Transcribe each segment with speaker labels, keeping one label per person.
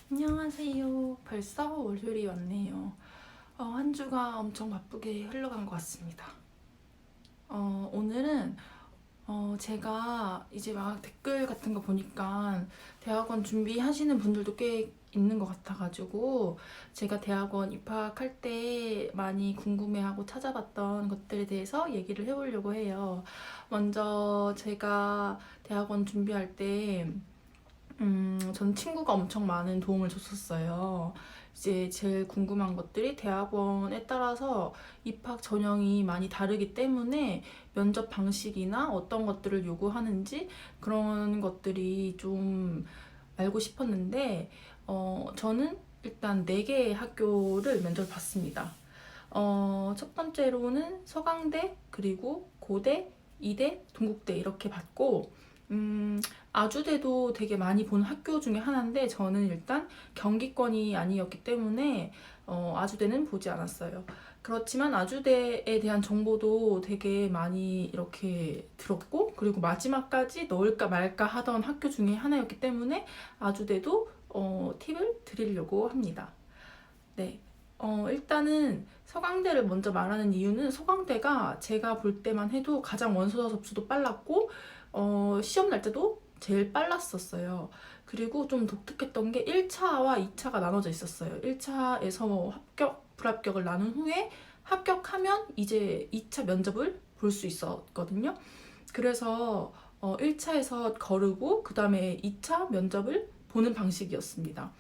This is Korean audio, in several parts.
Speaker 1: 안녕하세요. 벌써 월요일이 왔네요. 한 주가 엄청 바쁘게 흘러간 것 같습니다. 오늘은 제가 이제 막 댓글 같은 거 보니까 대학원 준비하시는 분들도 꽤 있는 것 같아가지고 제가 대학원 입학할 때 많이 궁금해하고 찾아봤던 것들에 대해서 얘기를 해보려고 해요. 먼저 제가 대학원 준비할 때 전 친구가 엄청 많은 도움을 줬었어요. 이제 제일 궁금한 것들이 대학원에 따라서 입학 전형이 많이 다르기 때문에 면접 방식이나 어떤 것들을 요구하는지 그런 것들이 좀 알고 싶었는데, 저는 일단 4개의 학교를 면접을 봤습니다. 첫 번째로는 서강대, 그리고 고대, 이대, 동국대 이렇게 봤고, 아주대도 되게 많이 본 학교 중에 하나인데 저는 일단 경기권이 아니었기 때문에 아주대는 보지 않았어요. 그렇지만 아주대에 대한 정보도 되게 많이 이렇게 들었고, 그리고 마지막까지 넣을까 말까 하던 학교 중에 하나였기 때문에 아주대도 팁을 드리려고 합니다. 네. 일단은 서강대를 먼저 말하는 이유는 서강대가 제가 볼 때만 해도 가장 원서 접수도 빨랐고, 시험 날짜도 제일 빨랐었어요. 그리고 좀 독특했던 게 1차와 2차가 나눠져 있었어요. 1차에서 합격, 불합격을 나눈 후에 합격하면 이제 2차 면접을 볼 수 있었거든요. 그래서 1차에서 거르고 그 다음에 2차 면접을 보는 방식이었습니다.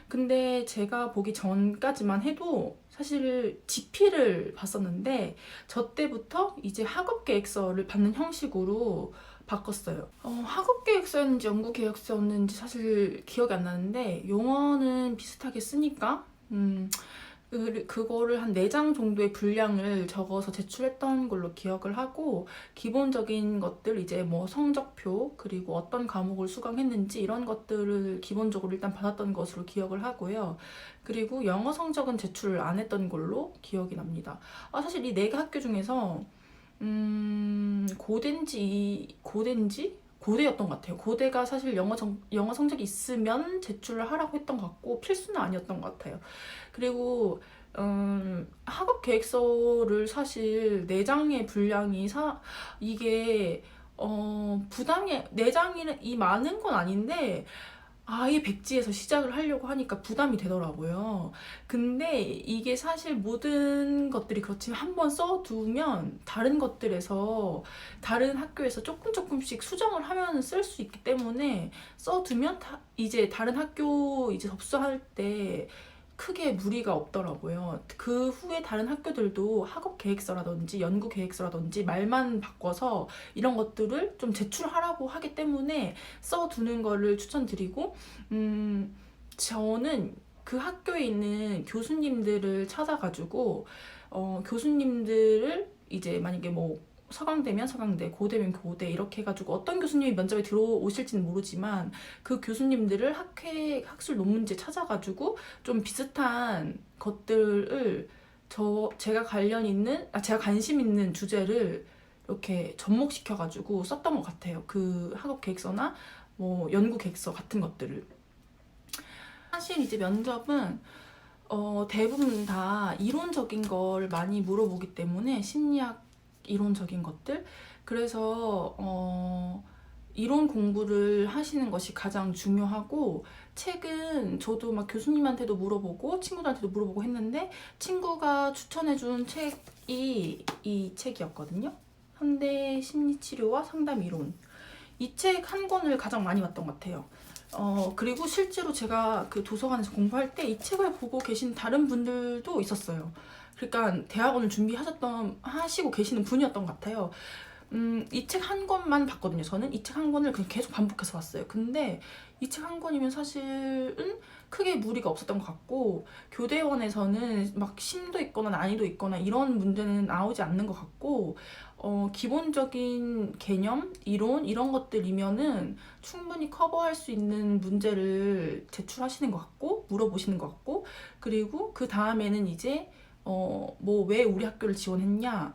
Speaker 1: 근데 제가 보기 전까지만 해도 사실 GP를 봤었는데 저 때부터 이제 학업 계획서를 받는 형식으로 바꿨어요. 학업 계획서였는지 연구 계획서였는지 사실 기억이 안 나는데 용어는 비슷하게 쓰니까 그거를 한 4장 정도의 분량을 적어서 제출했던 걸로 기억을 하고, 기본적인 것들 이제 뭐 성적표, 그리고 어떤 과목을 수강했는지 이런 것들을 기본적으로 일단 받았던 것으로 기억을 하고요. 그리고 영어 성적은 제출을 안 했던 걸로 기억이 납니다. 사실 이 4개 학교 중에서 고대인지 고대였던 것 같아요. 고대가 사실 영어 성적이 있으면 제출을 하라고 했던 것 같고 필수는 아니었던 것 같아요. 그리고 학업 계획서를 사실 4장의 분량이 이게 부담이 4장이 많은 건 아닌데 아예 백지에서 시작을 하려고 하니까 부담이 되더라고요. 근데 이게 사실 모든 것들이 그렇지만 한번 써두면 다른 것들에서 다른 학교에서 조금씩 수정을 하면 쓸 수 있기 때문에 써두면 이제 다른 학교 이제 접수할 때 크게 무리가 없더라고요. 그 후에 다른 학교들도 학업 계획서라든지 연구 계획서라든지 말만 바꿔서 이런 것들을 좀 제출하라고 하기 때문에 써두는 거를 추천드리고, 저는 그 학교에 있는 교수님들을 찾아가지고 교수님들을 이제 만약에 뭐 서강대면 서강대, 고대면 고대 이렇게 해가지고 어떤 교수님이 면접에 들어오실지는 모르지만 그 교수님들을 학술 논문지에 찾아가지고 좀 비슷한 것들을 제가 관심 있는 주제를 이렇게 접목시켜가지고 썼던 것 같아요. 그 학업 계획서나 뭐 연구 계획서 같은 것들을. 사실 이제 면접은 대부분 다 이론적인 걸 많이 물어보기 때문에 심리학 이론적인 것들, 그래서 이론 공부를 하시는 것이 가장 중요하고, 책은 저도 막 교수님한테도 물어보고 친구들한테도 물어보고 했는데 친구가 추천해준 책이 이 책이었거든요. 현대 심리치료와 상담 이론. 이 책 한 권을 가장 많이 봤던 것 같아요. 그리고 실제로 제가 그 도서관에서 공부할 때 이 책을 보고 계신 다른 분들도 있었어요. 그러니까 대학원을 하시고 계시는 분이었던 것 같아요. 이 책 한 권만 봤거든요. 저는 이 책 한 권을 그냥 계속 반복해서 봤어요. 근데 이 책 한 권이면 사실은 크게 무리가 없었던 것 같고, 교대원에서는 막 심도 있거나 난이도 있거나 이런 문제는 나오지 않는 것 같고, 기본적인 개념, 이론 이런 것들이면은 충분히 커버할 수 있는 문제를 제출하시는 것 같고 물어보시는 것 같고, 그리고 그 다음에는 이제 뭐 왜 우리 학교를 지원했냐,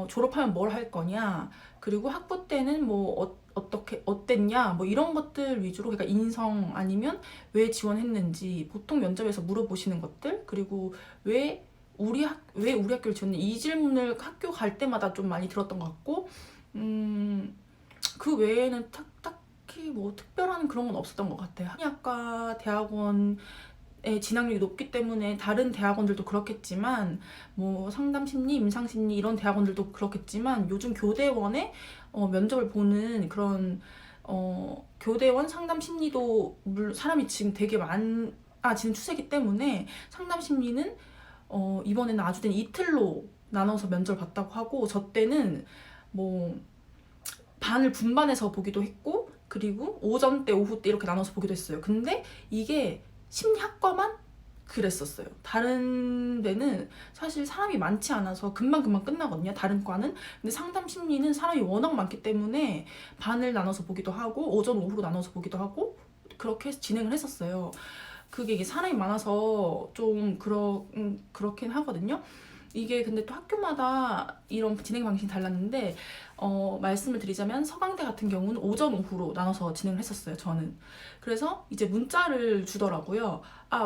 Speaker 1: 졸업하면 뭘 할 거냐, 그리고 학부 때는 뭐 어떻게 어땠냐 뭐 이런 것들 위주로, 그러니까 인성 아니면 왜 지원했는지 보통 면접에서 물어보시는 것들, 그리고 왜 우리 학교를 지원했냐 이 질문을 학교 갈 때마다 좀 많이 들었던 것 같고, 그 외에는 딱히 뭐 특별한 그런 건 없었던 것 같아요. 한의학과 대학원의 진학률이 높기 때문에 다른 대학원들도 그렇겠지만, 뭐 상담심리, 임상심리 이런 대학원들도 그렇겠지만, 요즘 교대원에 면접을 보는 그런 교대원 상담심리도 사람이 지금 되게 많아지는 추세이기 때문에, 상담심리는 이번에는 아주대는 이틀로 나눠서 면접을 봤다고 하고, 저 때는 뭐 반을 분반해서 보기도 했고, 그리고 오전 때 오후 때 이렇게 나눠서 보기도 했어요. 근데 이게 심리학과만 그랬었어요. 다른 데는 사실 사람이 많지 않아서 금방금방 끝나거든요, 다른 과는. 근데 상담 심리는 사람이 워낙 많기 때문에 반을 나눠서 보기도 하고 오전 오후로 나눠서 보기도 하고 그렇게 해서 진행을 했었어요. 그게 이게 사람이 많아서 좀 그렇긴 하거든요. 이게 근데 또 학교마다 이런 진행 방식이 달랐는데, 말씀을 드리자면 서강대 같은 경우는 오전 오후로 나눠서 진행을 했었어요, 저는. 그래서 이제 문자를 주더라고요.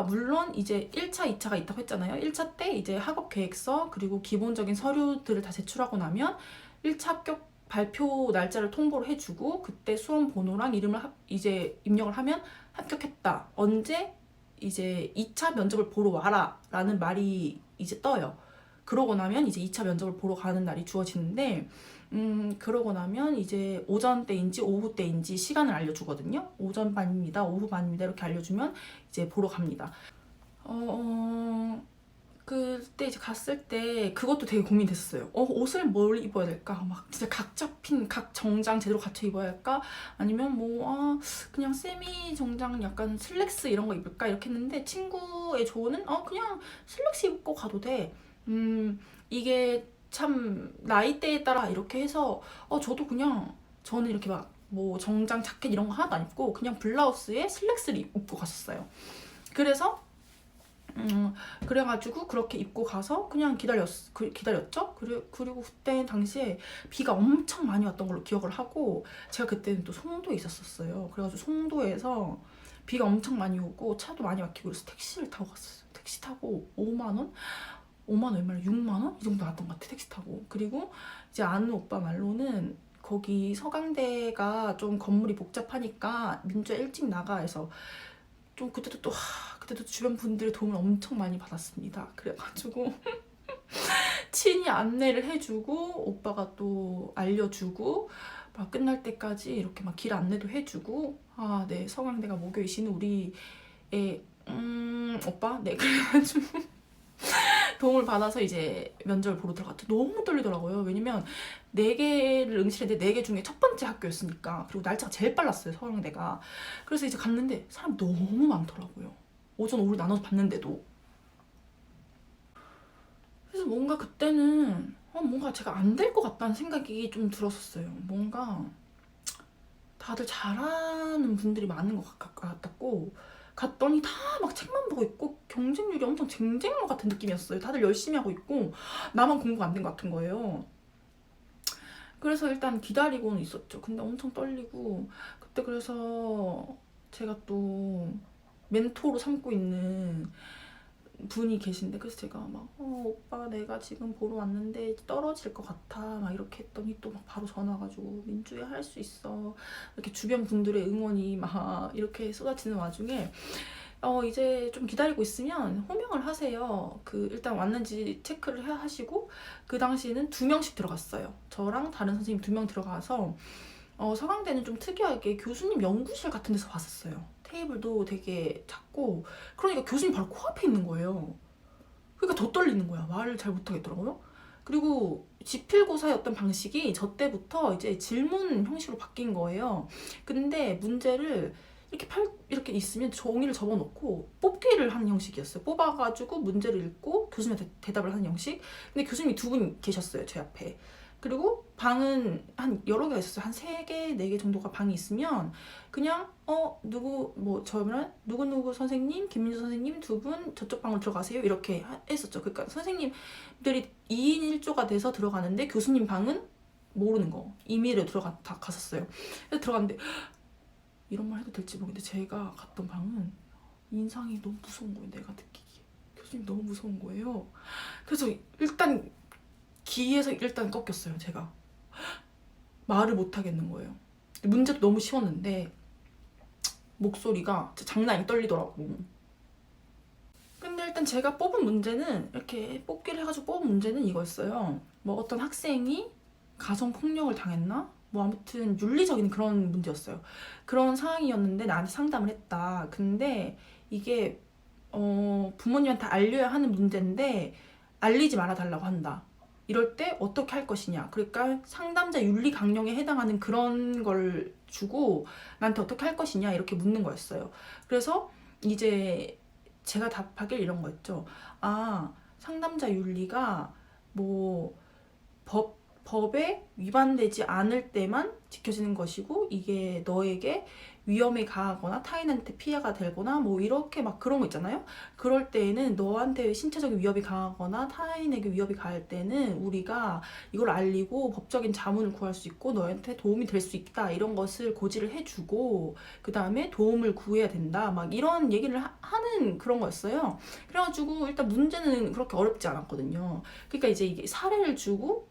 Speaker 1: 물론 이제 1차, 2차가 있다고 했잖아요. 1차 때 이제 학업 계획서 그리고 기본적인 서류들을 다 제출하고 나면 1차 합격 발표 날짜를 통보를 해주고, 그때 수험 번호랑 이름을 이제 입력을 하면 합격했다, 언제 이제 2차 면접을 보러 와라 라는 말이 이제 떠요. 그러고 나면 이제 2차 면접을 보러 가는 날이 주어지는데, 그러고 나면 이제 오전 때인지 오후 때인지 시간을 알려주거든요. 오전 반입니다, 오후 반입니다 이렇게 알려주면 이제 보러 갑니다. 그때 이제 갔을 때 그것도 되게 고민됐어요. 옷을 뭘 입어야 될까? 막 진짜 각 잡힌 각 정장 제대로 갖춰 입어야 할까? 아니면 뭐 그냥 세미 정장 약간 슬랙스 이런 거 입을까? 이렇게 했는데 친구의 조언은 그냥 슬랙스 입고 가도 돼. 이게 참 나이대에 따라 이렇게 해서 저는 이렇게 막 뭐 정장 자켓 이런 거 하나도 안 입고 그냥 블라우스에 슬랙스를 입고 갔었어요. 그래서 그래가지고 그렇게 입고 가서 그냥 기다렸죠. 그리고 그때 당시에 비가 엄청 많이 왔던 걸로 기억을 하고, 제가 그때는 또 송도에 있었어요. 그래가지고 송도에서 비가 엄청 많이 오고 차도 많이 막히고 그래서 택시를 타고 갔었어요. 택시 타고 5만 원 얼마나 6만 원? 이 정도 나왔던 것 같아, 택시 타고. 그리고 이제 아는 오빠 말로는 거기 서강대가 좀 건물이 복잡하니까 민주야 일찍 나가 해서 좀 그때도 주변 분들의 도움을 엄청 많이 받았습니다. 그래가지고 친히 안내를 해주고 오빠가 또 알려주고 막 끝날 때까지 이렇게 막 길 안내도 해주고, 네, 서강대가 모교이신 우리 오빠, 네, 그래가지고 도움을 받아서 이제 면접을 보러 들어갔죠. 너무 떨리더라고요. 왜냐면 4개를 응시했는데 4개 중에 첫 번째 학교였으니까. 그리고 날짜가 제일 빨랐어요, 서강대가. 그래서 이제 갔는데 사람이 너무 많더라고요. 오전 오후를 나눠서 봤는데도. 그래서 뭔가 그때는 뭔가 제가 안 될 것 같다는 생각이 좀 들었었어요. 뭔가 다들 잘하는 분들이 많은 것 같았고, 갔더니 다 막 책만 보고 있고 경쟁률이 엄청 쟁쟁한 것 같은 느낌이었어요. 다들 열심히 하고 있고 나만 공부가 안 된 것 같은 거예요. 그래서 일단 기다리고는 있었죠. 근데 엄청 떨리고, 그때 그래서 제가 또 멘토로 삼고 있는 분이 계신데, 그래서 제가 막 오빠 내가 지금 보러 왔는데 떨어질 것 같아 막 이렇게 했더니 또 막 바로 전화 와가지고 민주야 할 수 있어 이렇게 주변 분들의 응원이 막 이렇게 쏟아지는 와중에 이제 좀 기다리고 있으면 호명을 하세요. 일단 왔는지 체크를 하시고, 그 당시에는 2명씩 들어갔어요. 저랑 다른 선생님 2명 들어가서 서강대는 좀 특이하게 교수님 연구실 같은 데서 봤었어요. 테이블도 되게 작고, 그러니까 교수님 바로 코앞에 있는 거예요. 그러니까 더 떨리는 거야. 말을 잘 못하겠더라고요. 그리고 지필고사였던 방식이 저 때부터 이제 질문 형식으로 바뀐 거예요. 근데 문제를 이렇게 있으면 종이를 접어놓고 뽑기를 하는 형식이었어요. 뽑아가지고 문제를 읽고 교수님한테 대답을 하는 형식. 근데 교수님이 2분 계셨어요, 제 앞에. 그리고 방은 한 여러 개가 있었어요. 한 3개, 4개 정도가 방이 있으면 그냥 저면 누구누구 선생님, 김민주 선생님 2분 저쪽 방으로 들어가세요 이렇게 했었죠. 그러니까 선생님들이 2인 1조가 돼서 들어가는데 교수님 방은 모르는 거 임의로 갔었어요. 그래서 들어갔는데 이런 말 해도 될지 모르겠는데 제가 갔던 방은 인상이 너무 무서운 거예요. 내가 느끼기에 교수님 너무 무서운 거예요. 그래서 일단 기에서 일단 꺾였어요. 제가 말을 못 하겠는 거예요. 문제도 너무 쉬웠는데 목소리가 진짜 장난이 떨리더라고. 근데 일단 제가 뽑은 문제는 이렇게 뽑기를 해가지고 뽑은 문제는 이거였어요. 뭐 어떤 학생이 가정폭력을 당했나? 뭐 아무튼 윤리적인 그런 문제였어요. 그런 상황이었는데 나한테 상담을 했다. 근데 이게 부모님한테 알려야 하는 문제인데 알리지 말아달라고 한다. 이럴 때 어떻게 할 것이냐. 그러니까 상담자 윤리 강령에 해당하는 그런 걸 주고 나한테 어떻게 할 것이냐 이렇게 묻는 거였어요. 그래서 이제 제가 답하길 이런 거였죠. 아, 상담자 윤리가 뭐 법에 위반되지 않을 때만 지켜지는 것이고 이게 너에게 위험이 가하거나 타인한테 피해가 되거나 뭐 이렇게 막 그런 거 있잖아요. 그럴 때에는 너한테 신체적인 위협이 가하거나 타인에게 위협이 가할 때는 우리가 이걸 알리고 법적인 자문을 구할 수 있고 너한테 도움이 될 수 있다 이런 것을 고지를 해주고 그 다음에 도움을 구해야 된다 막 이런 얘기를 하는 그런 거였어요. 그래가지고 일단 문제는 그렇게 어렵지 않았거든요. 그러니까 이제 이게 사례를 주고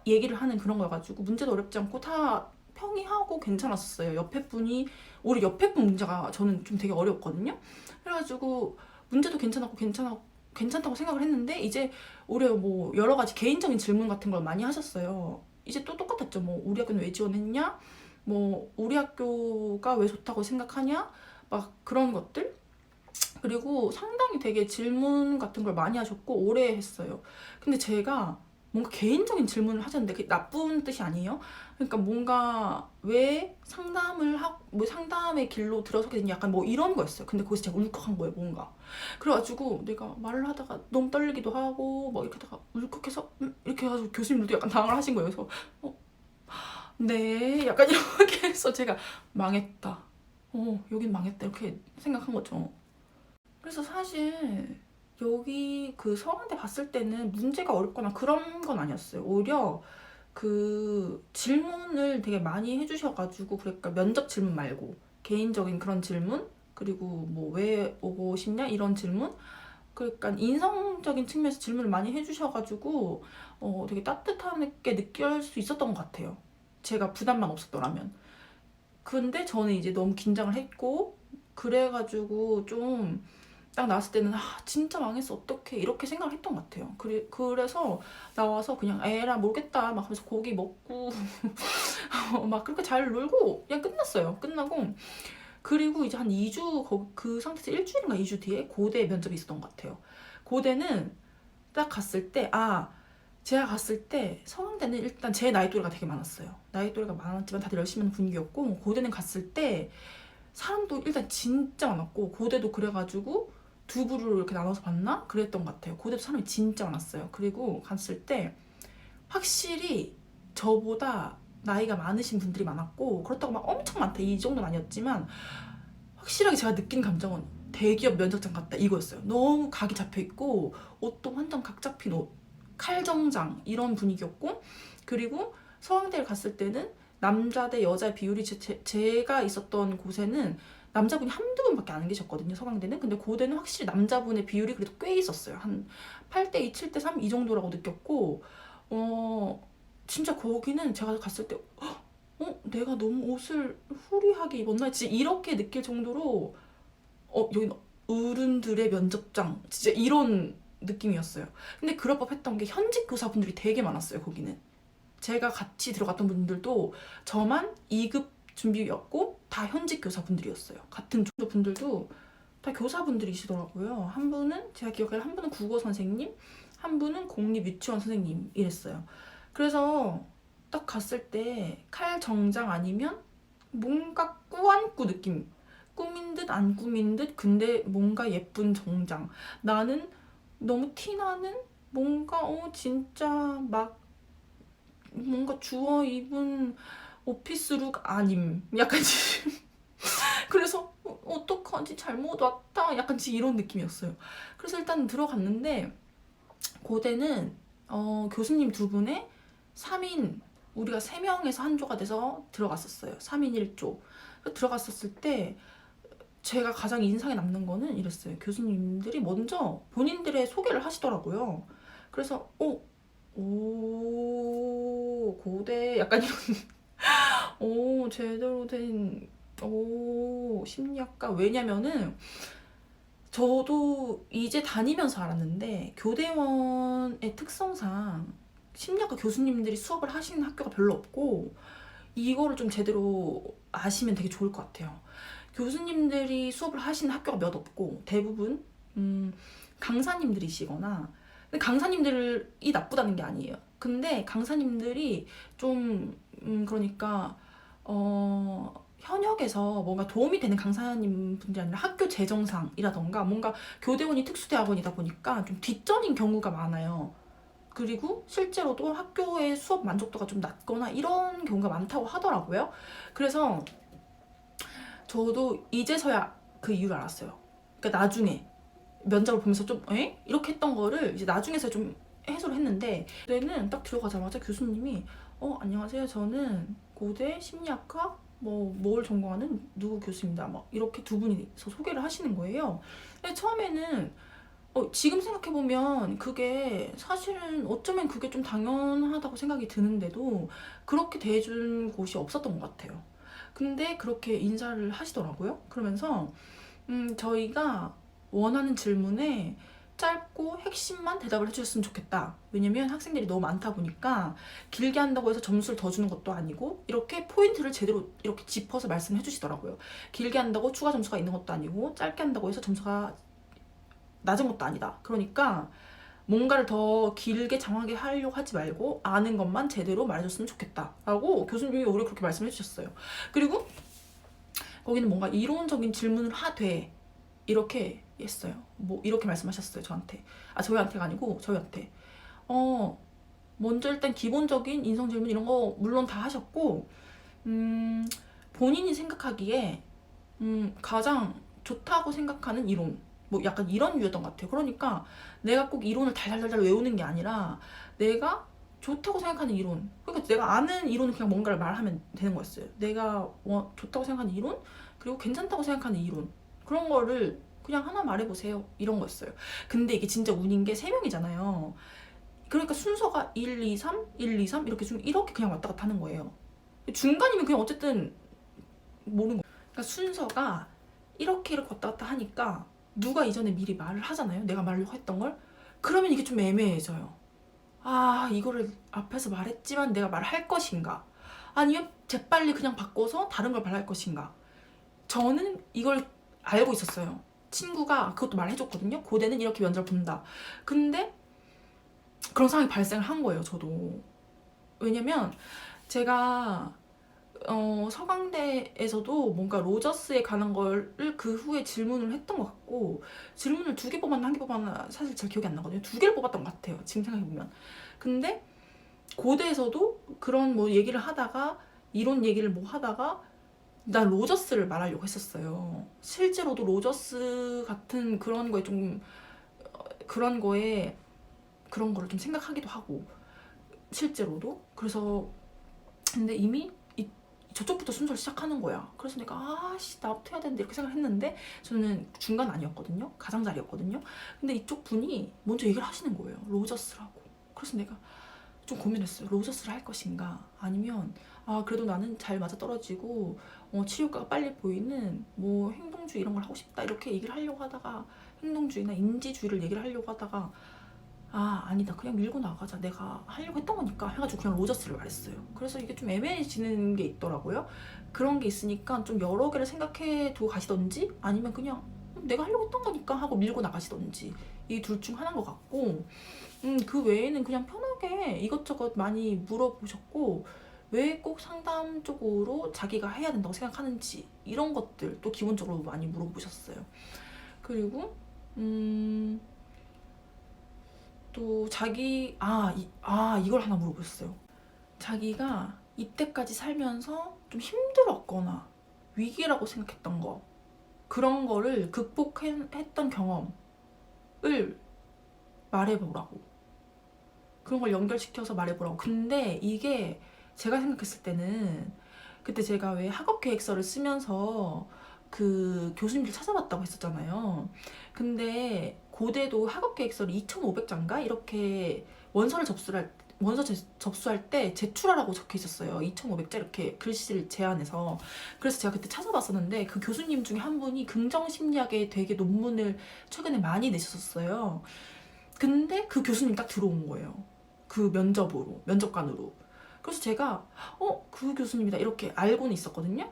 Speaker 1: 얘기를 하는 그런 거여가지고 문제도 어렵지 않고 다 평이하고 괜찮았었어요. 옆에 분이 우리 옆에 분 문제가 저는 좀 되게 어려웠거든요. 그래가지고 문제도 괜찮다고 생각을 했는데 이제 올해 뭐 여러 가지 개인적인 질문 같은 걸 많이 하셨어요. 이제 또 똑같았죠. 뭐 우리 학교는 왜 지원했냐? 뭐 우리 학교가 왜 좋다고 생각하냐? 막 그런 것들. 그리고 상당히 되게 질문 같은 걸 많이 하셨고 오래 했어요. 근데 제가 뭔가 개인적인 질문을 하셨는데 그게 나쁜 뜻이 아니에요. 그러니까 뭔가 왜 상담을 하고 뭐 상담의 길로 들어서게 됐냐 약간 뭐 이런 거였어요. 근데 거기서 제가 울컥한 거예요. 뭔가 그래가지고 내가 말을 하다가 너무 떨리기도 하고 막 이렇게 하다가 울컥해서 이렇게 해가지고 교수님들도 약간 당황을 하신 거예요. 그래서 네 약간 이렇게 해서 제가 망했다. 여긴 망했다 이렇게 생각한 거죠. 그래서 사실 여기 그 서강대 봤을 때는 문제가 어렵거나 그런 건 아니었어요. 오히려 그 질문을 되게 많이 해주셔가지고 그러니까 면접 질문 말고 개인적인 그런 질문 그리고 뭐 왜 오고 싶냐 이런 질문 그러니까 인성적인 측면에서 질문을 많이 해주셔가지고 되게 따뜻하게 느낄 수 있었던 것 같아요. 제가 부담만 없었더라면. 근데 저는 이제 너무 긴장을 했고 그래가지고 좀 딱 나왔을 때는 진짜 망했어 어떡해 이렇게 생각을 했던 것 같아요. 그래서 나와서 그냥 에라 모르겠다 막 하면서 고기 먹고 막 그렇게 잘 놀고 그냥 끝났어요. 끝나고 그리고 이제 한 2주 그 상태에서 일주일인가 2주 뒤에 고대 면접이 있었던 것 같아요. 고대는 딱 갔을 때 제가 갔을 때 서강대는 일단 제 나이 또래가 되게 많았어요. 나이 또래가 많았지만 다들 열심히 하는 분위기였고 고대는 갔을 때 사람도 일단 진짜 많았고 고대도 그래가지고 두 부류로 이렇게 나눠서 봤나? 그랬던 것 같아요. 고대도 사람이 진짜 많았어요. 그리고 갔을 때 확실히 저보다 나이가 많으신 분들이 많았고 그렇다고 막 엄청 많다 이 정도는 아니었지만 확실하게 제가 느낀 감정은 대기업 면접장 같다 이거였어요. 너무 각이 잡혀있고 옷도 완전 각 잡힌 옷 칼정장 이런 분위기였고 그리고 서강대를 갔을 때는 남자 대 여자 비율이 제가 있었던 곳에는 남자분이 한두 분밖에 안 계셨거든요. 서강대는. 근데 고대는 확실히 남자분의 비율이 그래도 꽤 있었어요. 한 8대2, 7대3 이 정도라고 느꼈고 진짜 거기는 제가 갔을 때 내가 너무 옷을 후리하게 입었나? 진짜 이렇게 느낄 정도로 여기는 어른들의 면접장 진짜 이런 느낌이었어요. 근데 그럴 법했던 게 현직 교사분들이 되게 많았어요. 거기는. 제가 같이 들어갔던 분들도 저만 2급 준비였고 다 현직 교사분들이었어요. 같은 종교 분들도 다 교사분들이시더라고요. 한 분은 제가 기억해요. 한 분은 국어 선생님, 한 분은 공립 유치원 선생님 이랬어요. 그래서 딱 갔을 때 칼 정장 아니면 뭔가 꾸안꾸 느낌. 꾸민 듯 안 꾸민 듯 근데 뭔가 예쁜 정장. 나는 너무 티나는 뭔가 진짜 막 뭔가 주워 입은 오피스룩 아님 약간 그래서 어떡하지 잘못 왔다 약간 이런 느낌이었어요. 그래서 일단 들어갔는데 고대는 교수님 두 분의 3인 우리가 3명에서 한 조가 돼서 들어갔었어요. 3인 1조. 들어갔었을 때 제가 가장 인상에 남는 거는 이랬어요. 교수님들이 먼저 본인들의 소개를 하시더라고요. 그래서 고대 약간 이런 제대로 된 심리학과. 왜냐면은 저도 이제 다니면서 알았는데 교대원의 특성상 심리학과 교수님들이 수업을 하시는 학교가 별로 없고, 이거를 좀 제대로 아시면 되게 좋을 것 같아요. 교수님들이 수업을 하시는 학교가 몇 없고 대부분 강사님들이시거나, 근데 강사님들이 나쁘다는 게 아니에요. 근데 강사님들이 좀 그러니까 현역에서 뭔가 도움이 되는 강사님 분들이 아니라 학교 재정상이라던가 뭔가 교대원이 특수대학원이다 보니까 좀 뒷전인 경우가 많아요. 그리고 실제로도 학교의 수업 만족도가 좀 낮거나 이런 경우가 많다고 하더라고요. 그래서 저도 이제서야 그 이유를 알았어요. 그러니까 나중에 면접을 보면서 좀 이렇게 했던 거를 이제 나중에서 좀 해소를 했는데, 그때는 딱 들어가자마자 교수님이 안녕하세요, 저는 고대 심리학과 뭘 전공하는 누구 교수입니다, 막 이렇게 두 분이서 소개를 하시는 거예요. 근데 처음에는 지금 생각해보면 그게 사실은 어쩌면 그게 좀 당연하다고 생각이 드는데도 그렇게 대해준 곳이 없었던 것 같아요. 근데 그렇게 인사를 하시더라고요. 그러면서 저희가 원하는 질문에 짧고 핵심만 대답을 해주셨으면 좋겠다. 왜냐면 학생들이 너무 많다 보니까 길게 한다고 해서 점수를 더 주는 것도 아니고 이렇게 포인트를 제대로 이렇게 짚어서 말씀해 주시더라고요. 길게 한다고 추가 점수가 있는 것도 아니고 짧게 한다고 해서 점수가 낮은 것도 아니다. 그러니까 뭔가를 더 길게 장황하게 하려고 하지 말고 아는 것만 제대로 말해줬으면 좋겠다 라고 교수님이 오히려 그렇게 말씀해 주셨어요. 그리고 거기는 뭔가 이론적인 질문을 하되 이렇게 했어요. 이렇게 말씀하셨어요, 저한테. 저희한테가 아니고 저희한테. 먼저 일단 기본적인 인성 질문 이런 거 물론 다 하셨고, 본인이 생각하기에 가장 좋다고 생각하는 이론, 약간 이런 유였던 것 같아요. 그러니까 내가 꼭 이론을 달달달 외우는 게 아니라 내가 좋다고 생각하는 이론, 그러니까 내가 아는 이론을 그냥 뭔가를 말하면 되는 거였어요. 내가 좋다고 생각하는 이론, 그리고 괜찮다고 생각하는 이론, 그런 거를 그냥 하나 말해보세요, 이런 거였어요. 근데 이게 진짜 운인 게 3명이잖아요. 그러니까 순서가 1, 2, 3, 1, 2, 3 이렇게 그냥 왔다 갔다 하는 거예요. 중간이면 그냥 어쨌든 모르는 거예요. 그러니까 순서가 이렇게 왔다 갔다 하니까 누가 이전에 미리 말을 하잖아요, 내가 말하려고 했던 걸. 그러면 이게 좀 애매해져요. 이거를 앞에서 말했지만 내가 말할 것인가, 아니면 재빨리 그냥 바꿔서 다른 걸 말할 것인가. 저는 이걸 알고 있었어요. 친구가 그것도 말해줬거든요. 고대는 이렇게 면접을 본다. 근데 그런 상황이 발생을 한 거예요, 저도. 왜냐면 제가 서강대에서도 뭔가 로저스에 관한 거를 그 후에 질문을 했던 것 같고, 질문을 2개 뽑았나 1개 뽑았나 사실 잘 기억이 안 나거든요. 2개를 뽑았던 것 같아요, 지금 생각해보면. 근데 고대에서도 그런 얘기를 하다가 이론 얘기를 하다가 난 로저스를 말하려고 했었어요. 실제로도 로저스 같은 그런 거에 좀 그런 거를 좀 생각하기도 하고, 실제로도. 그래서 근데 이미 저쪽부터 순서를 시작하는 거야. 그래서 내가 나부터 해야 되는데 이렇게 생각했는데, 저는 중간 아니었거든요, 가장자리였거든요. 근데 이쪽 분이 먼저 얘기를 하시는 거예요, 로저스라고. 그래서 내가 좀 고민했어요. 로저스를 할 것인가, 아니면 그래도 나는 잘 맞아떨어지고 치료과가 빨리 보이는 행동주의 이런 걸 하고 싶다, 이렇게 얘기를 하려고 하다가, 행동주의나 인지주의를 얘기를 하려고 하다가 아니다, 그냥 밀고 나가자, 내가 하려고 했던 거니까 해가지고 그냥 로저스를 말했어요. 그래서 이게 좀 애매해지는 게 있더라고요. 그런 게 있으니까 좀 여러 개를 생각해 두고 가시던지, 아니면 그냥 내가 하려고 했던 거니까 하고 밀고 나가시던지, 이 둘 중 하나인 것 같고, 그 외에는 그냥 편하게 이것저것 많이 물어보셨고, 왜 꼭 상담 쪽으로 자기가 해야 된다고 생각하는지 이런 것들도 기본적으로 많이 물어보셨어요. 그리고 또 자기 이걸 하나 물어보셨어요. 자기가 이때까지 살면서 좀 힘들었거나 위기라고 생각했던 거, 그런 거를 극복했던 경험을 말해보라고. 그런 걸 연결시켜서 말해보라고. 근데 이게 제가 생각했을 때는 그때 제가 왜 학업 계획서를 쓰면서 그 교수님들 찾아봤다고 했었잖아요. 근데 고대도 학업 계획서를 2,500자인가 이렇게 원서를 접수할 때 제출하라고 적혀 있었어요. 2,500자 이렇게 글씨를 제안해서. 그래서 제가 그때 찾아봤었는데 그 교수님 중에 한 분이 긍정심리학에 되게 논문을 최근에 많이 내셨었어요. 근데 그 교수님 딱 들어온 거예요. 그 면접관으로. 그래서 제가 그 교수님이다 이렇게 알고는 있었거든요.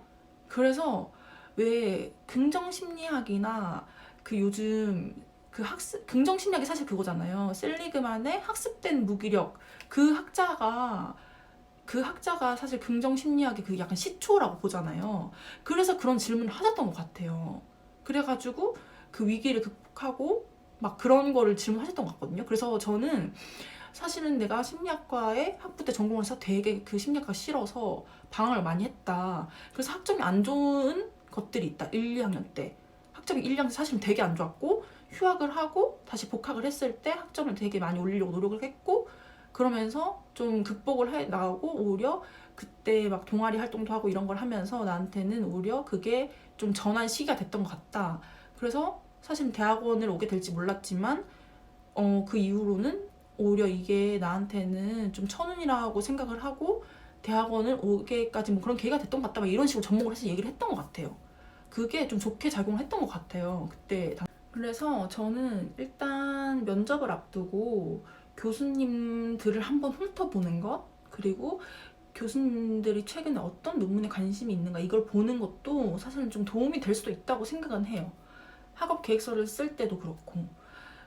Speaker 1: 그래서 왜 긍정심리학이나 그 요즘 그 긍정심리학이 사실 그거잖아요. 셀리그만의 학습된 무기력. 그 학자가 그 학자가 사실 긍정심리학의 그 약간 시초라고 보잖아요. 그래서 그런 질문을 하셨던 것 같아요. 그래가지고 그 위기를 극복하고 막 그런 거를 질문하셨던 것 같거든요. 그래서 저는 사실은 내가 심리학과에 학부 때 전공을 해서 되게 그 심리학과 싫어서 방황을 많이 했다. 그래서 학점이 안 좋은 것들이 있다. 1, 2학년 때. 학점이 1, 2학년 때 사실은 되게 안 좋았고 휴학을 하고 다시 복학을 했을 때 학점을 되게 많이 올리려고 노력을 했고 그러면서 좀 극복을 해 나가고 오히려 그때 막 동아리 활동도 하고 이런 걸 하면서 나한테는 오히려 그게 좀 전환 시기가 됐던 것 같다. 그래서 사실 대학원을 오게 될지 몰랐지만 그 이후로는 오히려 이게 나한테는 좀 천운이라고 생각을 하고 대학원을 오게까지 뭐 그런 계기가 됐던 것 같다 막 이런 식으로 접목을 해서 얘기를 했던 것 같아요. 그게 좀 좋게 작용을 했던 것 같아요. 그때 그래서 저는 일단 면접을 앞두고 교수님들을 한번 훑어보는 것 그리고 교수님들이 최근에 어떤 논문에 관심이 있는가 이걸 보는 것도 사실은 좀 도움이 될 수도 있다고 생각은 해요. 학업 계획서를 쓸 때도 그렇고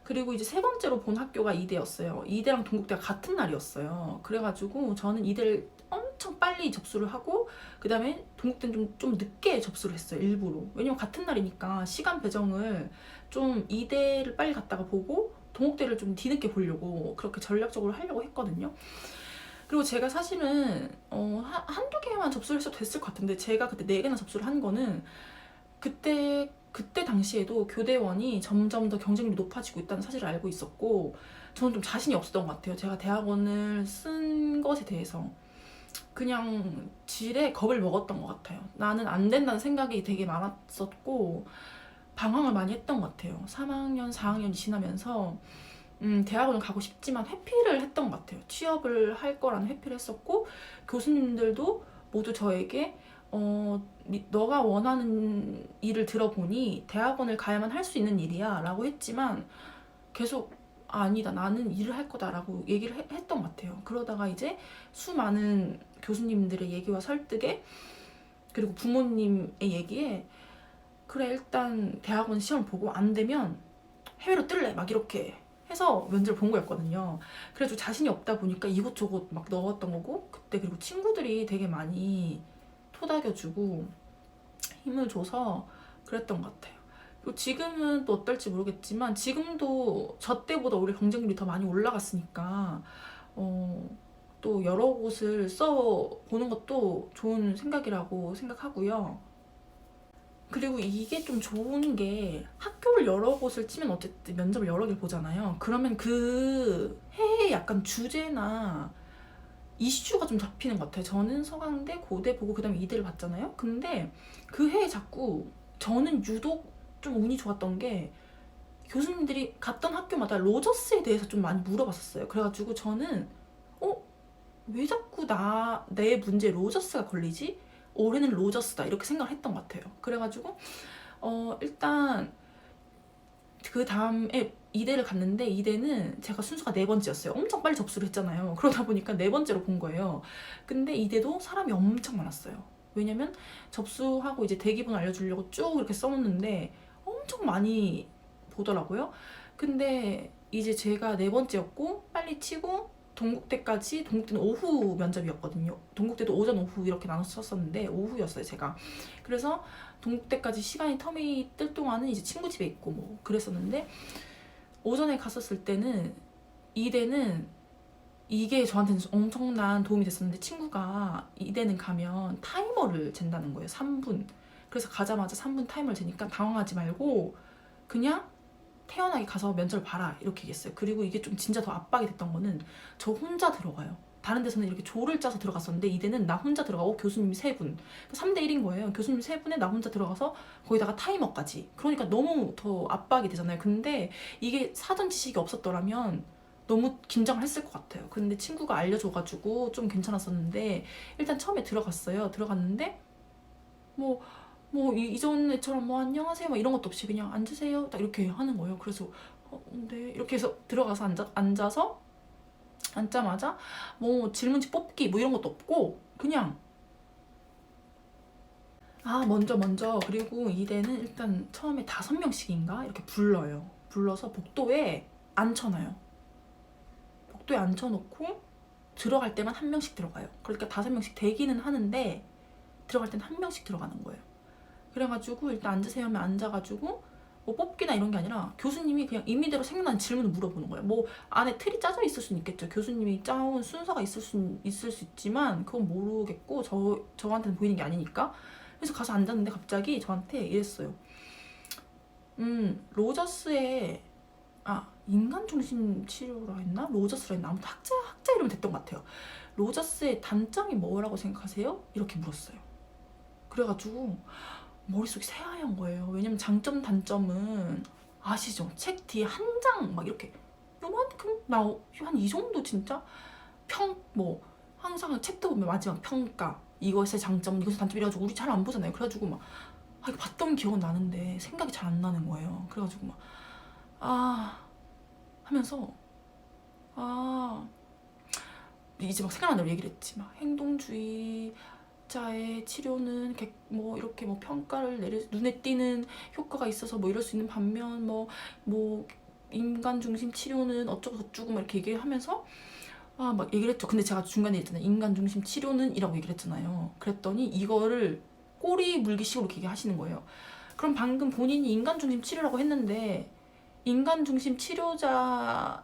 Speaker 1: 그리고 이제 세 번째로 본 학교가 이대였어요. 이대랑 동국대가 같은 날이었어요. 그래가지고 저는 이대를 엄청 빨리 접수를 하고 그 다음에 동국대는 좀 늦게 접수를 했어요. 일부러. 왜냐면 같은 날이니까 시간 배정을 좀 이대를 빨리 갔다가 보고 동국대를 좀 뒤늦게 보려고 그렇게 전략적으로 하려고 했거든요. 그리고 제가 사실은 한두 개만 접수를 했어도 됐을 것 같은데 제가 그때 네 개나 접수를 한 거는 그때 당시에도 교대원이 점점 더 경쟁률이 높아지고 있다는 사실을 알고 있었고 저는 좀 자신이 없었던 것 같아요. 제가 대학원을 쓴 것에 대해서 그냥 질에 겁을 먹었던 것 같아요. 나는 안 된다는 생각이 되게 많았었고 방황을 많이 했던 것 같아요. 3학년, 4학년이 지나면서 대학원을 가고 싶지만 회피를 했던 것 같아요. 취업을 할 거라는 회피를 했었고 교수님들도 모두 저에게 너가 원하는 일을 들어보니 대학원을 가야만 할 수 있는 일이야 라고 했지만 계속 아니다 나는 일을 할 거다 라고 얘기를 했던 것 같아요. 그러다가 이제 수많은 교수님들의 얘기와 설득에 그리고 부모님의 얘기에 그래 일단 대학원 시험 보고 안 되면 해외로 뜰래 막 이렇게 해서 면접을 본 거였거든요. 그래서 자신이 없다 보니까 이곳저곳 막 넣었던 거고 그때 그리고 친구들이 되게 많이 토닥여주고 힘을 줘서 그랬던 것 같아요. 그리고 지금은 또 어떨지 모르겠지만 지금도 저 때보다 오히려 경쟁률이 더 많이 올라갔으니까 또 여러 곳을 써보는 것도 좋은 생각이라고 생각하고요. 그리고 이게 좀 좋은 게 학교를 여러 곳을 치면 어쨌든 면접을 여러 개 보잖아요. 그러면 그 해의 약간 주제나 이슈가 좀 잡히는 것 같아요. 저는 서강대, 고대 보고 그다음에 이대를 봤잖아요. 근데 그 해에 자꾸 저는 유독 좀 운이 좋았던 게 교수님들이 갔던 학교마다 로저스에 대해서 좀 많이 물어봤었어요. 그래가지고 저는 왜 자꾸 내 문제에 로저스가 걸리지? 올해는 로저스다 이렇게 생각을 했던 것 같아요. 그래가지고 일단 그 다음에 이대를 갔는데 이대는 제가 순서가 네 번째였어요. 엄청 빨리 접수를 했잖아요. 그러다 보니까 네 번째로 본 거예요. 근데 이대도 사람이 엄청 많았어요. 왜냐면 접수하고 이제 대기번 알려주려고 쭉 이렇게 써놓는데 엄청 많이 보더라고요. 근데 이제 제가 네 번째였고 빨리 치고 동국대는 오후 면접이었거든요. 동국대도 오전 오후 이렇게 나눠서 썼었는데 오후였어요 제가. 그래서 동국대까지 시간이 텀이 뜰 동안은 이제 친구 집에 있고 뭐 그랬었는데 오전에 갔었을 때는 이대는 이게 저한테는 엄청난 도움이 됐었는데 친구가 이대는 가면 타이머를 잰다는 거예요. 3분. 그래서 가자마자 3분 타이머를 재니까 당황하지 말고 그냥 태연하게 가서 면접을 봐라 이렇게 얘기했어요. 그리고 이게 좀 진짜 더 압박이 됐던 거는 저 혼자 들어가요. 다른 데서는 이렇게 조를 짜서 들어갔었는데 이대는 나 혼자 들어가고 교수님이 3분, 3대1인 거예요. 교수님 3분에 나 혼자 들어가서 거기다가 타이머까지. 그러니까 너무 더 압박이 되잖아요. 근데 이게 사전 지식이 없었더라면 너무 긴장을 했을 것 같아요. 근데 친구가 알려줘가지고 좀 괜찮았었는데 일단 처음에 들어갔어요. 들어갔는데 뭐 이전에처럼 뭐 안녕하세요 막 이런 것도 없이 그냥 앉으세요 딱 이렇게 하는 거예요. 그래서 네 이렇게 해서 들어가서 앉아서 앉자마자 뭐 질문지 뽑기 뭐 이런 것도 없고 그냥 먼저 그리고 이대는 일단 처음에 5명씩인가 이렇게 불러요. 불러서 복도에 앉혀놔요. 복도에 앉혀놓고 들어갈 때만 1명씩 들어가요. 그러니까 5명씩 대기는 하는데 들어갈 때는 1명씩 들어가는 거예요. 그래가지고 일단 앉으세요 하면 앉아가지고 뭐 뽑기나 이런 게 아니라 교수님이 그냥 임의대로 생각나는 질문을 물어보는 거예요. 뭐 안에 틀이 짜져 있을 수는 있겠죠. 교수님이 짜온 순서가 있을 수 있지만 그건 모르겠고 저한테는 보이는 게 아니니까. 그래서 가서 앉았는데 갑자기 저한테 이랬어요. 로저스의 인간중심 치료라 했나? 로저스라 했나? 아무튼 학자 이름이 됐던 것 같아요. 로저스의 단점이 뭐라고 생각하세요? 이렇게 물었어요. 그래가지고 머릿속이 새하얀 거예요. 왜냐면 장점 단점은 아시죠? 책 뒤에 한 장 막 이렇게 요만큼 한 이 정도 진짜 항상 챕터 보면 마지막 평가 이것의 장점 이것의 단점 이래가지고 우리 잘 안 보잖아요. 그래가지고 막 이거 봤던 기억은 나는데 생각이 잘 안 나는 거예요. 그래가지고 막 하면서 이제 막 생각나는 대로 얘기를 했지. 막 행동주의자의 치료는 이렇게 평가를 눈에 띄는 효과가 있어서 뭐 이럴 수 있는 반면 뭐 인간 중심 치료는 어쩌고 저쩌고 막 이렇게 얘기를 하면서 막 얘기를 했죠. 근데 제가 중간에 있잖아요. 인간 중심 치료는 이라고 얘기를 했잖아요. 그랬더니 이거를 꼬리 물기식으로 이렇게 하시는 거예요. 그럼 방금 본인이 인간 중심 치료라고 했는데 인간 중심 치료자에서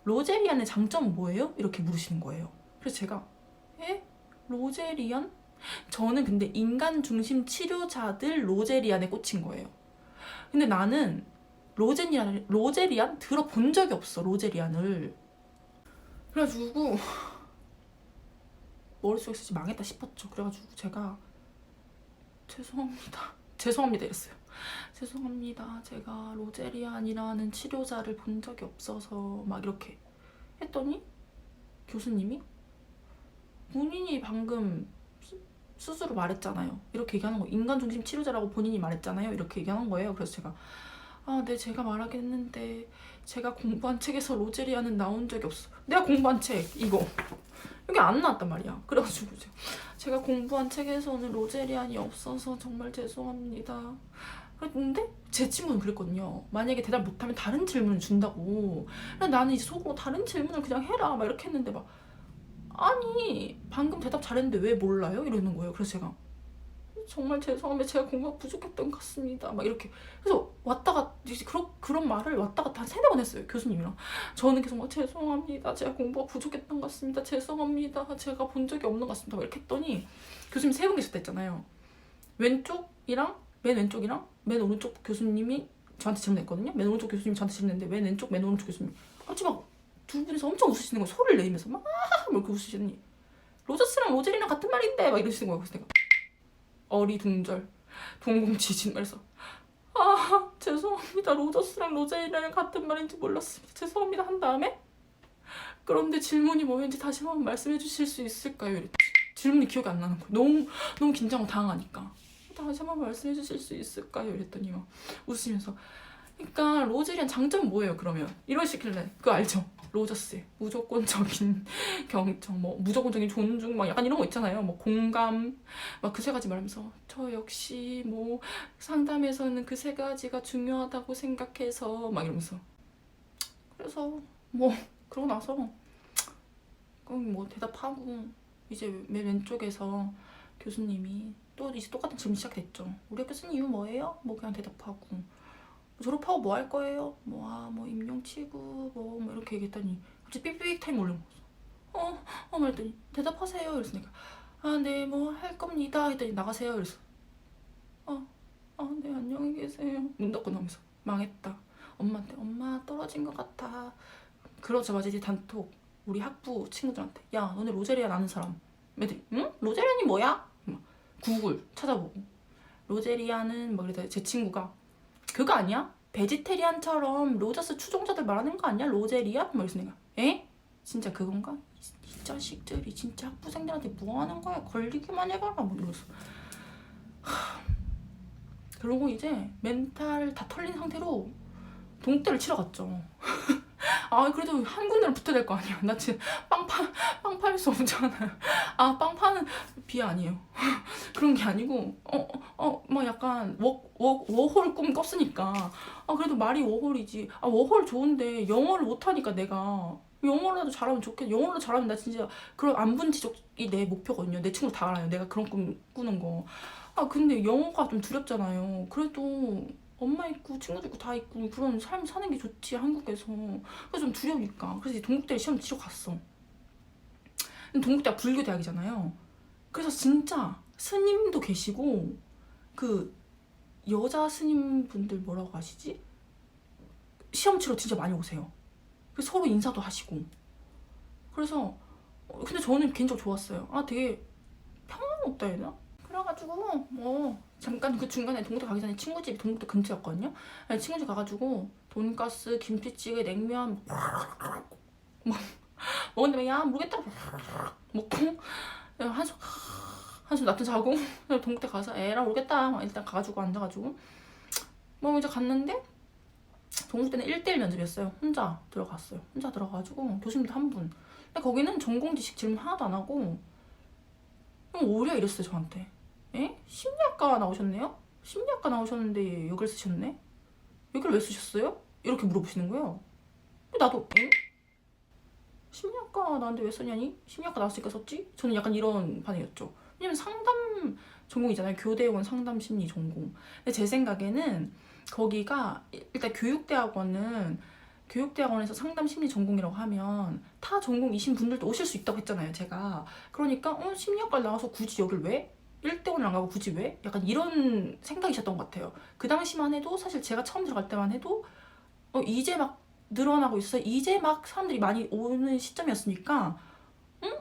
Speaker 1: 로제리안의 장점은 뭐예요? 이렇게 물으시는 거예요. 그래서 제가 로제리안? 저는 근데 인간 중심 치료자들 로제리안에 꽂힌 거예요. 근데 나는 로제리안 들어본 적이 없어. 로제리안을. 그래가지고 머릿속에서 진짜 망했다 싶었죠. 그래가지고 제가 죄송합니다 이랬어요. 죄송합니다. 제가 로제리안이라는 치료자를 본 적이 없어서 막 이렇게 했더니 교수님이 본인이 방금 스스로 말했잖아요. 이렇게 얘기하는 거예요. 인간중심 치료자라고 본인이 말했잖아요. 이렇게 얘기하는 거예요. 그래서 제가 네 제가 말하긴 했는데 제가 공부한 책에서 로제리안은 나온 적이 없어. 내가 공부한 책 이거 여기 안 나왔단 말이야. 그래가지고 제가 공부한 책에서는 로제리안이 없어서 정말 죄송합니다. 그랬는데 제 친구는 그랬거든요. 만약에 대답 못하면 다른 질문을 준다고. 나는 이제 속으로 다른 질문을 그냥 해라 막 이렇게 했는데 막 아니 방금 대답 잘했는데 왜 몰라요? 이러는 거예요. 그래서 제가 정말 죄송합니다. 제가 공부가 부족했던 것 같습니다. 막 이렇게. 그래서 왔다가 이제 그런 말을 왔다 갔다 한 3-4번 했어요. 교수님이랑. 저는 계속 막 죄송합니다. 제가 공부가 부족했던 것 같습니다. 죄송합니다. 제가 본 적이 없는 것 같습니다. 막 이렇게 했더니 교수님 3분 계셨다 했잖아요. 맨 왼쪽이랑 맨 오른쪽 교수님이 저한테 질문했거든요. 맨 오른쪽 교수님이 저한테 질문했는데 맨 오른쪽 교수님이 갑자기 막 두 분이서 엄청 웃으시는 거예요. 소리를 내면서 막 이렇게 웃으시더니 로저스랑 로젤이랑 같은 말인데 막 이러시는 거예요. 그래서 내가 어리둥절 동공지진 말해서 죄송합니다. 로저스랑 로젤이랑 같은 말인지 몰랐습니다. 죄송합니다 한 다음에 그런데 질문이 뭐였는지 다시 한번 말씀해 주실 수 있을까요? 이랬지. 질문이 기억이 안 나는 거예요. 너무 긴장하고 당황하니까 다시 한번 말씀해 주실 수 있을까요? 이랬더니 막 웃으면서 그러니까 로제리안 장점은 뭐예요 그러면? 이러시길래 그거 알죠? 로저스의 무조건적인 경청 무조건적인 존중 막 약간 이런 거 있잖아요. 공감 막 그 3가지 말하면서 저 역시 상담에서는 그 3가지가 중요하다고 생각해서 막 이러면서 그래서 그러고 나서 대답하고 이제 맨 왼쪽에서 교수님이 또 이제 똑같은 질문 시작됐죠. 우리 학교 쓴 이유 뭐예요? 그냥 대답하고 졸업하고 뭐 할 거예요? 임용치구 뭐 이렇게 얘기했더니 갑자기 삐삐 타임 올린 거였어. 말했더니 대답하세요. 그래서 내가 네 뭐 할 겁니다 했더니 나가세요. 그래서 네 안녕히 계세요. 문 닫고 나오면서 망했다. 엄마한테 엄마 떨어진 것 같아. 그러자마자 이제 단톡 우리 학부 친구들한테 야 너네 로제리안 아는 사람? 애들이 응? 로제리안이 뭐야? 막 구글 찾아보고 로제리안은 막 그래서 제 친구가 그거 아니야? 베지테리안처럼 로저스 추종자들 말하는 거 아니야? 로제리안? 막 이래서 내가 에? 진짜 그건가? 이 자식들이 진짜 학부생들한테 뭐 하는 거야? 걸리기만 해봐라 막 이러면서 그러고 이제 멘탈 다 털린 상태로 동국대를 치러 갔죠. 아 그래도 한 군데는 붙어야 될 거 아니야. 나 지금 빵 팔 수 없잖아요. 아 빵 파는 비하 아니에요. 그런 게 아니고 막 약간 워홀 꿈 꿨으니까 아 그래도 말이 워홀이지. 아 워홀 좋은데 영어를 못하니까 내가 영어라도 잘하면 좋겠. 영어로 잘하면 나 진짜 그런 안분 지적이 내 목표거든요. 내 친구 다 알아요. 내가 그런 꿈 꾸는 거. 아 근데 영어가 좀 두렵잖아요. 그래도 엄마 있고 친구도 있고 다 있고 그런 삶 사는 게 좋지 한국에서. 그래서 좀 두려우니까 그래서 동국대 시험 치러 갔어. 근데 동국대가 불교 대학이잖아요. 그래서 진짜 스님도 계시고 그 여자 스님분들 뭐라고 하시지? 시험 치러 진짜 많이 오세요. 그래서 서로 인사도 하시고 그래서 근데 저는 개인적으로 좋았어요. 아 되게 평화롭다 해야 되나? 그래가지고 뭐 잠깐 그 중간에 동국대 가기 전에 친구 집이 동국대 근처였거든요. 친구 집 가가지고 돈가스, 김치찌개, 냉면 뭐 먹었는데 야 모르겠다 먹고 한숨 나트 자고 동국대 가서 에라 모르겠다 일단 가가지고 앉아가지고 뭐 이제 갔는데 동국대는 1대1 면접이었어요. 혼자 들어갔어요. 혼자 들어가가지고 교수님도 한 분. 근데 거기는 전공 지식 질문 하나도 안 하고 그냥 오려 이랬어요 저한테. 에? 심리학과 나오셨네요? 심리학과 나오셨는데 여기를 쓰셨네? 여기를 왜 쓰셨어요? 이렇게 물어보시는 거예요. 나도 응? 심리학과 나왔는데 왜 썼냐니? 심리학과 나왔으니까 썼지? 저는 약간 이런 반응이었죠. 왜냐면 상담 전공이잖아요. 교대원 상담 심리 전공. 근데 제 생각에는 거기가 일단 교육대학원에서 상담 심리 전공이라고 하면 타 전공이신 분들도 오실 수 있다고 했잖아요 제가. 그러니까 심리학과 나와서 굳이 여길 왜? 1대1을 안 가고 굳이 왜? 약간 이런 생각이셨던 것 같아요. 그 당시만 해도 사실 제가 처음 들어갈 때만 해도 이제 막 늘어나고 있어요. 이제 막 사람들이 많이 오는 시점이었으니까 응?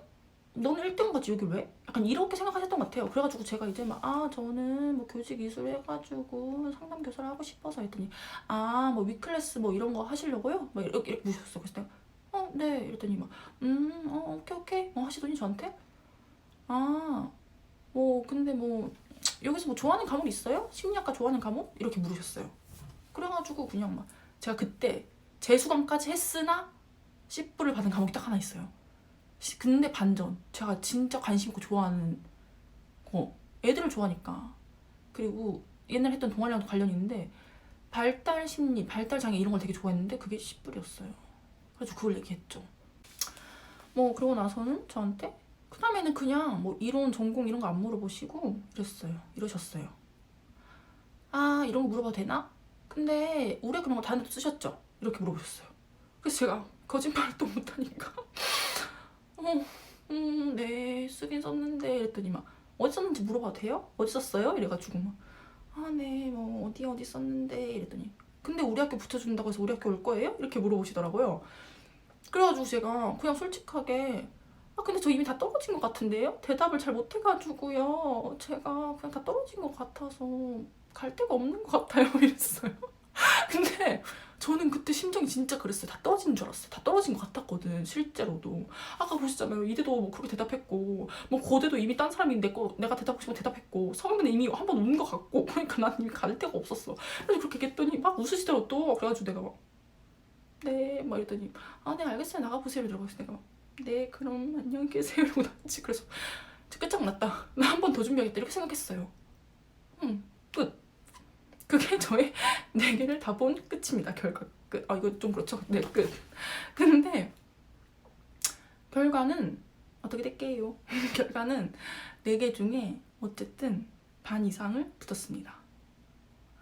Speaker 1: 너는 1등 가지 여기 왜? 약간 이렇게 생각하셨던 것 같아요. 그래가지고 제가 이제 막 저는 뭐 교직 이수를 해가지고 상담 교사를 하고 싶어서 했더니 뭐 위클래스 뭐 이런 거 하시려고요? 막 이렇게 묻으셨어. 그래서 내가 네 이랬더니 막 오케이 하시더니 저한테 뭐 근데 뭐 여기서 뭐 좋아하는 과목 있어요? 심리학과 좋아하는 과목? 이렇게 물으셨어요. 그래가지고 그냥 막 제가 그때 재수강까지 했으나 C불을 받은 과목이 딱 하나 있어요. 근데 반전. 제가 진짜 관심 있고 좋아하는 거. 애들을 좋아하니까. 그리고 옛날에 했던 동아리랑도 관련이 있는데 발달 심리, 발달 장애 이런 걸 되게 좋아했는데 그게 C불이었어요. 그래서 그걸 얘기했죠. 뭐 그러고 나서는 저한테 그 다음에는 그냥 뭐 이론, 전공 이런 거 안 물어보시고 이러셨어요. 이런 거 물어봐도 되나? 근데 올해 그런 거 다른 데도 쓰셨죠? 이렇게 물어보셨어요. 그래서 제가 거짓말을 또 못하니까 네 쓰긴 썼는데 이랬더니 막 어디 썼는지 물어봐도 돼요? 어디 썼어요? 이래가지고 막 네 뭐 어디 썼는데 이랬더니 근데 우리 학교 붙여준다고 해서 우리 학교 올 거예요? 이렇게 물어보시더라고요. 그래가지고 제가 그냥 솔직하게 근데 저 이미 다 떨어진 것 같은데요? 대답을 잘 못해가지고요. 제가 그냥 다 떨어진 것 같아서 갈 데가 없는 것 같아요. 이랬어요. 근데 저는 그때 심정이 진짜 그랬어요. 다 떨어진 줄 알았어요. 다 떨어진 것 같았거든. 실제로도. 아까 보시잖아요. 이대도 뭐 그렇게 대답했고 뭐 고대도 이미 딴 사람이 내가 대답하고 싶으면 대답했고 성인은 이미 한 번 온 것 같고 그러니까 난 이미 갈 데가 없었어. 그래서 그렇게 얘기했더니 막 웃으시더라고 또. 그래가지고 내가 막 네 막 이랬더니 네 알겠어요. 나가보세요. 이러고 내가 막 네 그럼 안녕히 계세요. 이러고 나왔지. 그래서 끝장났다. 나 한 번 더 준비하겠다. 이렇게 생각했어요. 끝. 그게 저의 4개를 다 본 끝입니다. 결과 끝. 이거 좀 그렇죠? 네, 끝. 근데 결과는 어떻게 될게요? 결과는 4개 중에 어쨌든 반 이상을 붙었습니다.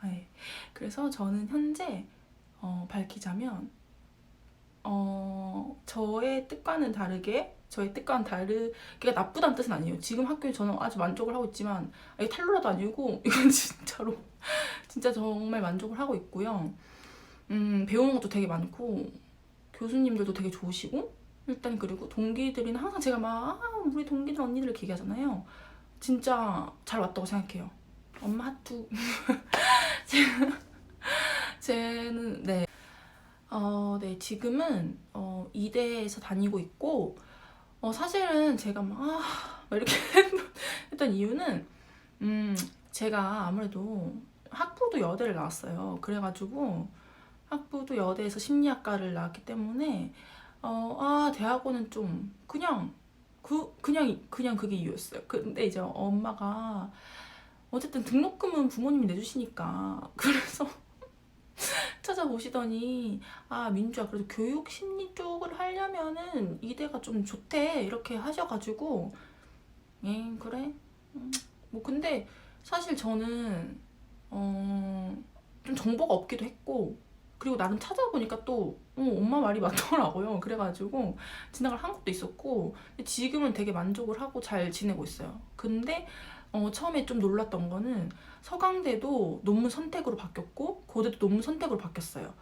Speaker 1: 네. 그래서 저는 현재 밝히자면 저의 뜻과는 다르게 그게 나쁘다는 뜻은 아니에요. 지금 학교에 저는 아주 만족을 하고 있지만 이게 탈로라도 아니고 이건 진짜로 진짜 정말 만족을 하고 있고요. 배우는 것도 되게 많고 교수님들도 되게 좋으시고 일단 그리고 동기들이는 항상 제가 막 우리 동기들 언니들 이렇게 얘기하잖아요. 진짜 잘 왔다고 생각해요. 엄마 핫투. 쟤는 네. 네, 지금은 이대에서 다니고 있고, 사실은 제가 막 이렇게 했던 이유는 제가 아무래도 학부도 여대를 나왔어요. 그래가지고 학부도 여대에서 심리학과를 나왔기 때문에 대학원은 좀 그냥 그게 이유였어요. 근데 이제 엄마가 어쨌든 등록금은 부모님이 내주시니까 그래서 찾아보시더니 민주야 그래도 교육 심리 쪽을 하려면은 이대가 좀 좋대 이렇게 하셔가지고 그래 뭐 근데 사실 저는 좀 정보가 없기도 했고 그리고 나름 찾아보니까 또 엄마 말이 맞더라고요. 그래가지고 진학을 한 것도 있었고 근데 지금은 되게 만족을 하고 잘 지내고 있어요. 근데 처음에 좀 놀랐던 거는 서강대도 논문 선택으로 바뀌었고 고대도 논문 선택으로 바뀌었어요.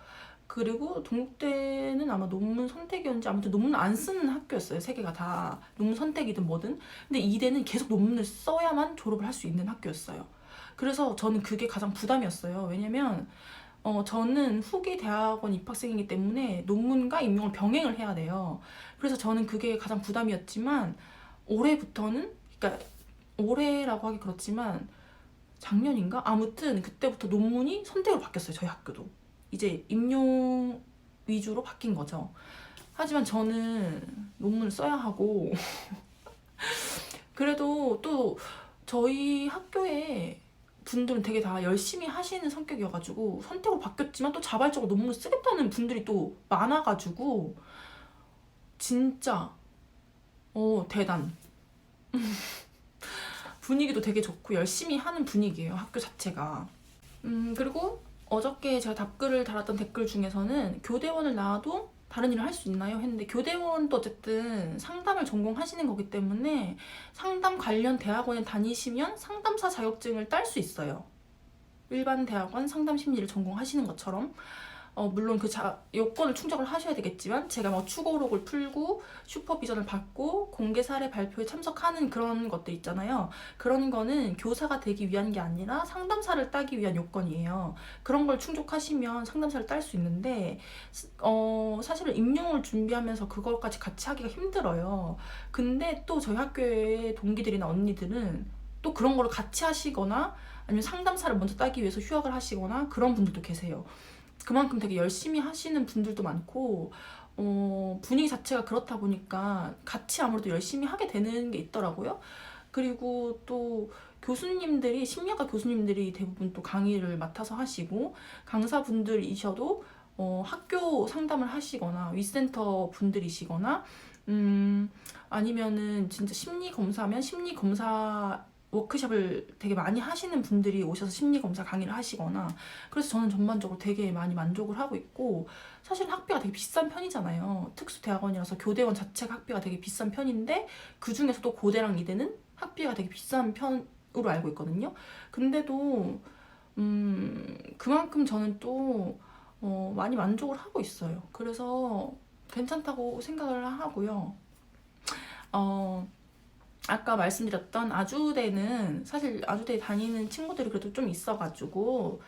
Speaker 1: 그리고 동국대는 아마 논문 선택이었는지 아무튼 논문 안 쓰는 학교였어요. 세 개가 다 논문 선택이든 뭐든. 근데 이대는 계속 논문을 써야만 졸업을 할 수 있는 학교였어요. 그래서 저는 그게 가장 부담이었어요. 왜냐면 저는 후기 대학원 입학생이기 때문에 논문과 임용을 병행을 해야 돼요. 그래서 저는 그게 가장 부담이었지만 올해부터는 그러니까 올해라고 하기 그렇지만 작년인가? 아무튼 그때부터 논문이 선택으로 바뀌었어요. 저희 학교도. 이제 임용 위주로 바뀐 거죠. 하지만 저는 논문을 써야 하고 그래도 또 저희 학교에 분들은 되게 다 열심히 하시는 성격이어가지고 선택으로 바뀌었지만 또 자발적으로 논문을 쓰겠다는 분들이 또 많아가지고 진짜 대단. 분위기도 되게 좋고 열심히 하는 분위기예요. 학교 자체가. 그리고 어저께 제가 답글을 달았던 댓글 중에서는 교대원을 나와도 다른 일을 할 수 있나요? 했는데 교대원도 어쨌든 상담을 전공하시는 거기 때문에 상담 관련 대학원에 다니시면 상담사 자격증을 딸 수 있어요. 일반 대학원 상담 심리를 전공하시는 것처럼 물론 그 요건을 충족을 하셔야 되겠지만 제가 뭐 추고록을 풀고 슈퍼비전을 받고 공개 사례 발표에 참석하는 그런 것들 있잖아요. 그런 거는 교사가 되기 위한 게 아니라 상담사를 따기 위한 요건이에요. 그런 걸 충족하시면 상담사를 딸 수 있는데 사실은 임용을 준비하면서 그걸까지 같이 하기가 힘들어요. 근데 또 저희 학교의 동기들이나 언니들은 또 그런 거를 같이 하시거나 아니면 상담사를 먼저 따기 위해서 휴학을 하시거나 그런 분들도 계세요. 그만큼 되게 열심히 하시는 분들도 많고 분위기 자체가 그렇다 보니까 같이 아무래도 열심히 하게 되는 게 있더라고요. 그리고 또 교수님들이 심리학과 교수님들이 대부분 또 강의를 맡아서 하시고 강사분들이셔도 학교 상담을 하시거나 위센터 분들이시거나 아니면은 진짜 심리 검사면 심리 검사 워크숍을 되게 많이 하시는 분들이 오셔서 심리검사 강의를 하시거나 그래서 저는 전반적으로 되게 많이 만족을 하고 있고 사실 학비가 되게 비싼 편이잖아요. 특수대학원이라서 교대원 자체가 학비가 되게 비싼 편인데 그 중에서도 고대랑 이대는 학비가 되게 비싼 편으로 알고 있거든요. 근데도 그만큼 저는 또 많이 만족을 하고 있어요. 그래서 괜찮다고 생각을 하고요. 아까 말씀드렸던 아주대는 사실 아주대에 다니는 친구들이 그래도 좀 있어가지고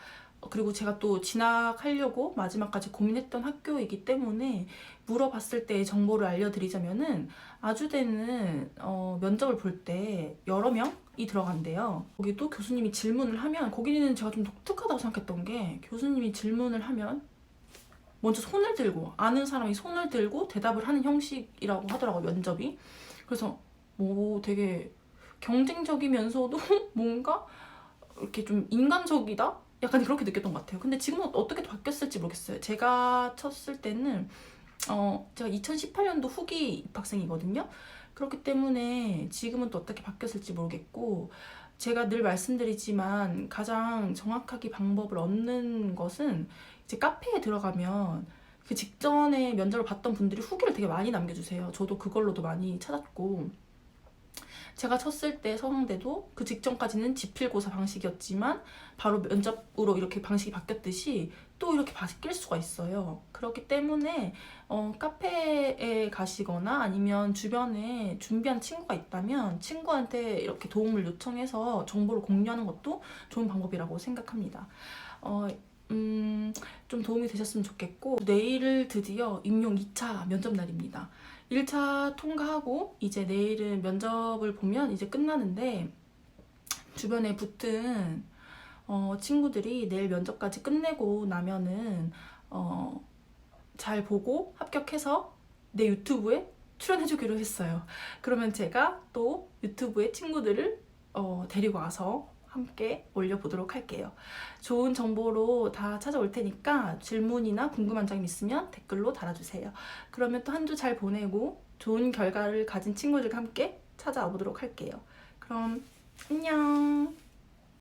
Speaker 1: 그리고 제가 또 진학하려고 마지막까지 고민했던 학교이기 때문에 물어봤을 때 정보를 알려드리자면은 아주대는 면접을 볼 때 여러 명이 들어간대요. 거기도 교수님이 질문을 하면 거기는 제가 좀 독특하다고 생각했던 게 교수님이 질문을 하면 먼저 손을 들고 아는 사람이 손을 들고 대답을 하는 형식이라고 하더라고요. 면접이. 그래서 뭐 되게 경쟁적이면서도 뭔가 이렇게 좀 인간적이다? 약간 그렇게 느꼈던 것 같아요. 근데 지금은 어떻게 바뀌었을지 모르겠어요. 제가 쳤을 때는 제가 2018년도 후기 입학생이거든요. 그렇기 때문에 지금은 또 어떻게 바뀌었을지 모르겠고 제가 늘 말씀드리지만 가장 정확하게 방법을 얻는 것은 이제 카페에 들어가면 그 직전에 면접을 봤던 분들이 후기를 되게 많이 남겨주세요. 저도 그걸로도 많이 찾았고 제가 쳤을 때 서강대도 그 직전까지는 지필고사 방식이었지만 바로 면접으로 이렇게 방식이 바뀌었듯이 또 이렇게 바뀔 수가 있어요. 그렇기 때문에 카페에 가시거나 아니면 주변에 준비한 친구가 있다면 친구한테 이렇게 도움을 요청해서 정보를 공유하는 것도 좋은 방법이라고 생각합니다. 좀 도움이 되셨으면 좋겠고, 내일을 드디어 임용 2차 면접 날입니다. 1차 통과하고 이제 내일은 면접을 보면 이제 끝나는데, 주변에 붙은 친구들이 내일 면접까지 끝내고 나면은 잘 보고 합격해서 내 유튜브에 출연해주기로 했어요. 그러면 제가 또 유튜브에 친구들을 데리고 와서 함께 올려보도록 할게요. 좋은 정보로 다 찾아올 테니까 질문이나 궁금한 점 있으면 댓글로 달아주세요. 그러면 또 한 주 잘 보내고 좋은 결과를 가진 친구들과 함께 찾아와 보도록 할게요. 그럼 안녕.